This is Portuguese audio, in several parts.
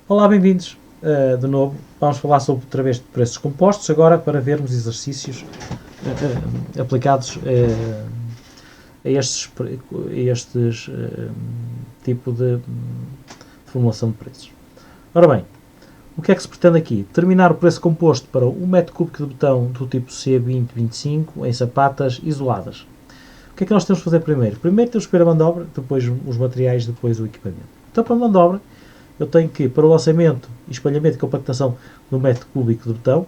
Olá, bem-vindos de novo. Vamos falar sobre outra vez de preços compostos, agora para vermos exercícios aplicados a estes tipo de formulação de preços. Ora bem, o que é que se pretende aqui? Determinar o preço composto para 1 metro cúbico de betão do tipo C20-25 em sapatas isoladas. O que é que nós temos de fazer primeiro? Primeiro temos que ver a mão de obra, depois os materiais, depois o equipamento. Então, para a mão de obra, eu tenho que, para o lançamento, espalhamento e compactação do metro cúbico de betão,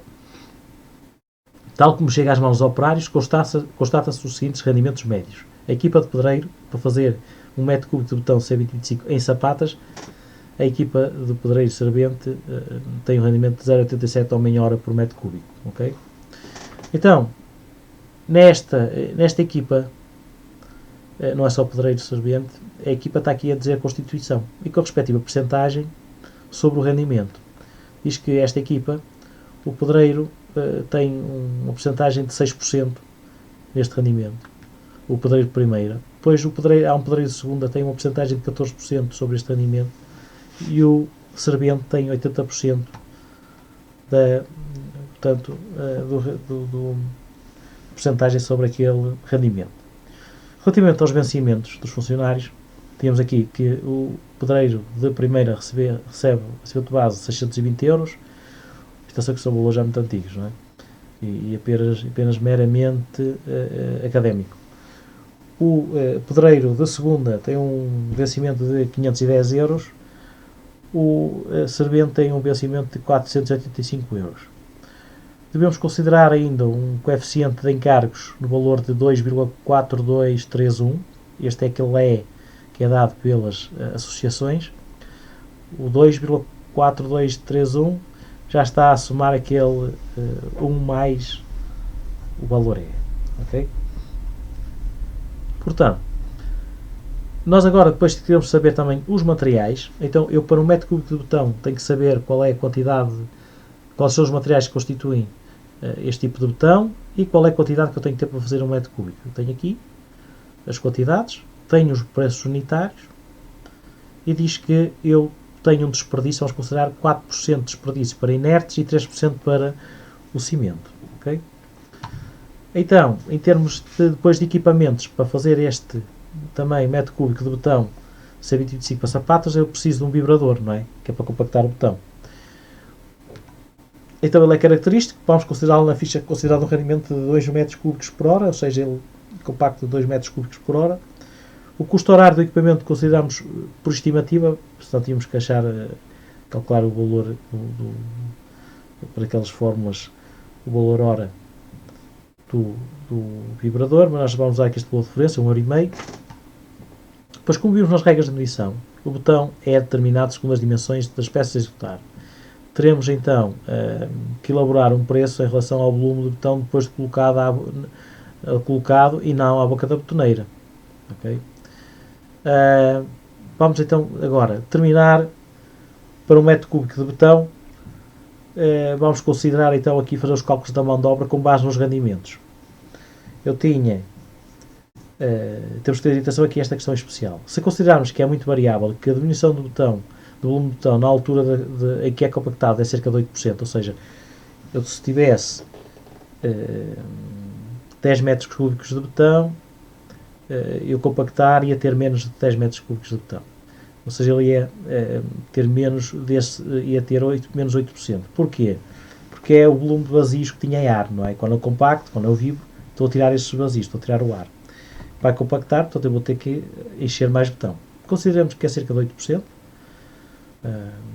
tal como chega às mãos dos operários, constata-se os seguintes rendimentos médios. A equipa de pedreiro, para fazer 1 metro cúbico de betão C20-25 em sapatas, a equipa de pedreiro servente tem um rendimento de 0,87 homem-hora por metro cúbico. Okay? Então, nesta equipa, não é só pedreiro servente, a equipa está aqui a dizer a constituição e com a respectiva percentagem sobre o rendimento. Diz que esta equipa, o pedreiro tem uma percentagem de 6% neste rendimento, o pedreiro de primeira. Depois há um pedreiro de segunda, tem uma percentagem de 14% sobre este rendimento e o servente tem 80% do percentagem sobre aquele rendimento. Relativamente aos vencimentos dos funcionários, temos aqui que o pedreiro de primeira recebe de base 620 euros. Isto que são valores já muito antigos, não é? E apenas meramente académico. O pedreiro de segunda tem um vencimento de 510 euros. O servente tem um vencimento de 485 euros. Devemos considerar ainda um coeficiente de encargos no valor de 2,4231. Este é aquele que é dado pelas associações. O 2,4231 já está a somar aquele 1 mais o valor E. Okay? Portanto, nós agora depois queremos saber também os materiais. Então, eu para um metro cúbico de betão tenho que saber qual é a quantidade, quais são os materiais que constituem este tipo de betão e qual é a quantidade que eu tenho que ter para fazer um metro cúbico. Eu tenho aqui as quantidades, tenho os preços unitários e diz que eu tenho um desperdício, vamos considerar 4% de desperdício para inertes e 3% para o cimento. Okay? Então, em termos depois de equipamentos, para fazer este também metro cúbico de betão C20-25 para sapatas, eu preciso de um vibrador, não é? Que é para compactar o betão. Então ele é característico, vamos considerá-lo na ficha considerado um rendimento de 2 metros cúbicos por hora, ou seja, ele compacto de 2 metros cúbicos por hora. O custo horário do equipamento consideramos por estimativa, portanto tínhamos que calcular o valor para aquelas fórmulas, o valor hora do vibrador, mas nós vamos usar aqui este valor de referência, 1,5€. Depois, como vimos nas regras de medição, o betão é determinado segundo as dimensões das peças a executar. Teremos então que elaborar um preço em relação ao volume do betão depois de colocado e não à boca da betoneira. Okay? Vamos então agora terminar para um metro cúbico de betão. Vamos considerar então aqui fazer os cálculos da mão de obra com base nos rendimentos. Eu tinha, temos que ter atenção aqui a esta questão especial. Se considerarmos que é muito variável, que a diminuição do volume de betão na altura em que é compactado é cerca de 8%, ou seja, eu se tivesse 10 metros cúbicos de betão, eu compactar ia ter menos de 10 metros cúbicos de betão. Ou seja, ele ia ter menos 8%. Porquê? Porque é o volume de vazios que tinha ar, não é? Quando eu compacto, quando eu vibro, estou a tirar esses vazios, estou a tirar o ar. Para compactar, portanto eu vou ter que encher mais betão. Consideramos que é cerca de 8%.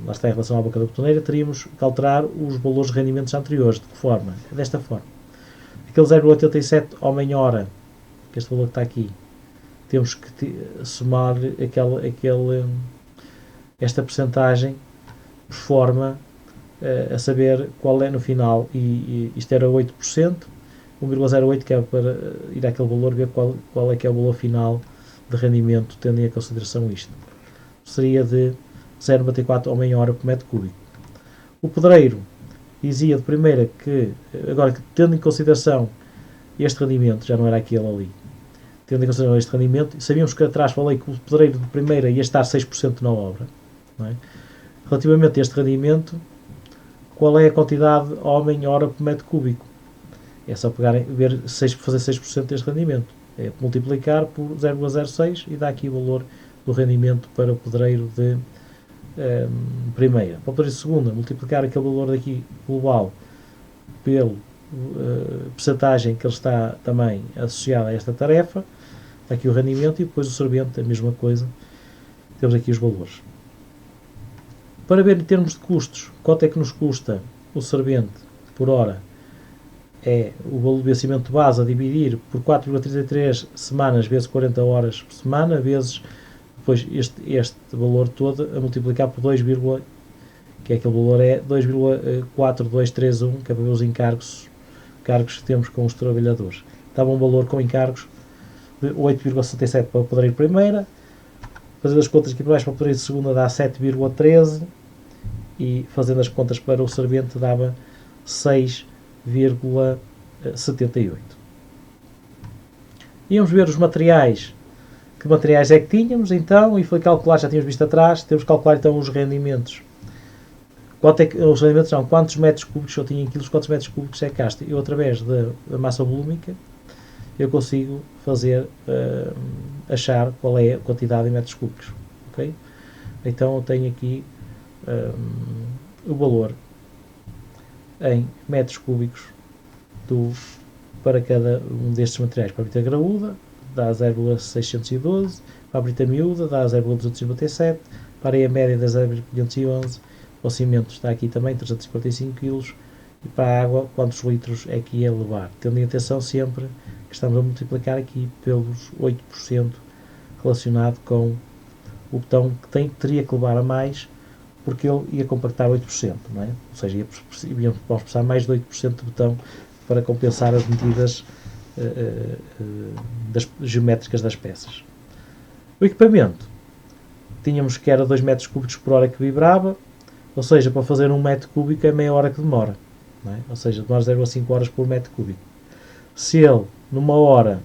Lá está em relação à boca da betoneira, teríamos que alterar os valores de rendimentos anteriores. De que forma? Desta forma. Aquele 0,87 homem-hora, que este valor que está aqui, temos que somar esta percentagem por forma a saber qual é no final, e isto era 8%, 1,08 que é para ir àquele valor, ver qual é que é o valor final de rendimento, tendo em consideração isto. Seria de 0,94 homem-hora por metro cúbico. O pedreiro dizia de primeira que, agora tendo em consideração este rendimento, já não era aquele ali, tendo em consideração este rendimento, sabíamos que atrás falei que o pedreiro de primeira ia estar 6% na obra, não é? Relativamente a este rendimento, qual é a quantidade homem-hora por metro cúbico? É só fazer 6% deste rendimento. É multiplicar por 0,06 e dá aqui o valor do rendimento para o pedreiro de primeira. Para o pedreiro de segunda, multiplicar aquele valor daqui global pelo percentagem que ele está também associado a esta tarefa. Está aqui o rendimento e depois o servente, a mesma coisa. Temos aqui os valores. Para ver em termos de custos, quanto é que nos custa o servente por hora, é o valor do vencimento base a dividir por 4,33 semanas vezes 40 horas por semana, vezes depois este valor todo a multiplicar por 2, que é aquele valor é 2,4231, que é para ver os encargos que temos com os trabalhadores. Estava um valor com encargos de 8,67 para o pedreiro primeira, fazendo as contas aqui para baixo para o pedreiro de segunda dá 7,13 e fazendo as contas para o servente dava 6,78. Íamos ver os materiais. Que materiais é que tínhamos então e foi calcular, já tínhamos visto atrás, temos que calcular então os rendimentos. Os rendimentos são quantos metros cúbicos eu tinha em quilos, quantos metros cúbicos é que gasta. Eu através da massa volúmica eu consigo fazer, achar qual é a quantidade em metros cúbicos. Okay? Então eu tenho aqui o valor em metros cúbicos para cada um destes materiais. Para a brita graúda dá 0,612, para a brita miúda dá 0,257, para a areia média dá 0,511, o cimento está aqui também 345 kg e para a água quantos litros é que ia levar, tendo em atenção sempre que estamos a multiplicar aqui pelos 8% relacionado com o botão que teria que levar a mais porque ele ia compactar 8%, não é? Ou seja, vamos precisar mais de 8% de botão para compensar as medidas geométricas das peças. O equipamento, tínhamos que era 2 metros cúbicos por hora que vibrava, ou seja, para fazer 1 metro cúbico é meia hora que demora, não é? Ou seja, demora 0,5 horas por metro cúbico. Se ele, numa hora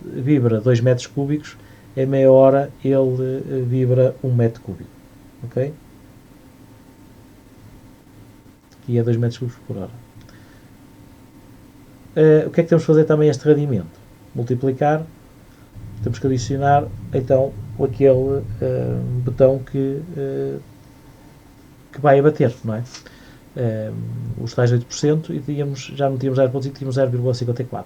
vibra 2 metros cúbicos, em meia hora ele vibra 1 metro cúbico, ok? E é 2 metros cúbicos por hora. O que é que temos de fazer também este rendimento? Multiplicar, temos que adicionar então aquele botão que vai abater, não é? Os tais 8% e já não tínhamos 0,5, tínhamos 0,54.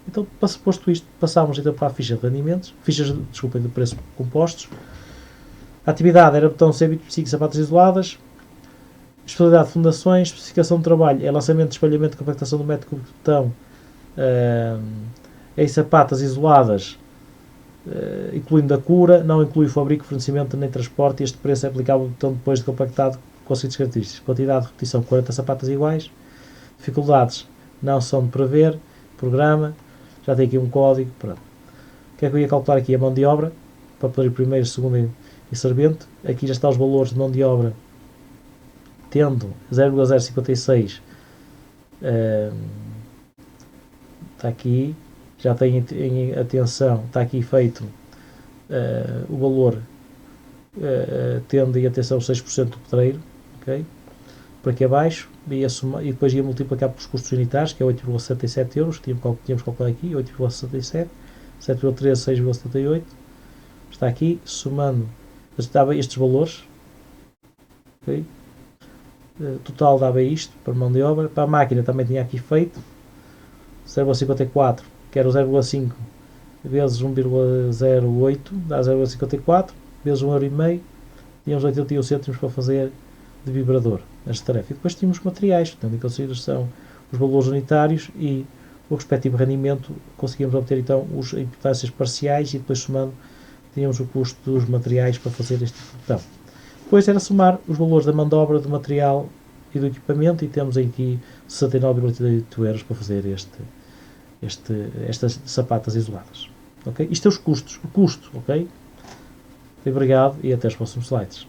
Então, posto isto, passámos então para a ficha de rendimentos, de preços compostos. A atividade era botão C25, sapatas isoladas. Especialidade de fundações, especificação de trabalho é lançamento, espalhamento e compactação do metro cúbico de botão em sapatas isoladas, incluindo a cura, não inclui fabrico, fornecimento nem transporte. Este preço é aplicável ao botão depois de compactado com as seguintes características: quantidade de repetição 40 sapatas iguais, dificuldades não são de prever, programa, já tem aqui um código, pronto. O que é que eu ia calcular aqui? A mão de obra, para poder ir primeiro, segundo e servente. Aqui já está os valores de mão de obra, tendo 0,056, está aqui, já tem em atenção, está aqui feito o valor, tendo em atenção 6% do pedreiro, ok? Por aqui abaixo, e depois ia multiplicar pelos custos unitários, que é 8,77 euros, que tínhamos calculado aqui, 8,67, 7,13, 6,78, está aqui, somando, dava estes valores, ok? Total dava isto, para mão de obra. Para a máquina também tinha aqui feito 0,54, que era o 0,5 vezes 1,08 dá 0,54 vezes 1,5€, tínhamos 81 cêntimos para fazer de vibrador esta tarefa. E depois tínhamos materiais, tendo em consideração os valores unitários e o respectivo rendimento, conseguimos obter então as importâncias parciais e depois somando tínhamos o custo dos materiais para fazer este botão. Depois era somar os valores da mão de obra, do material e do equipamento e temos aqui 69,88 euros para fazer estas sapatas isoladas. Okay? Isto é os custos, o custo, ok? Obrigado e até os próximos slides.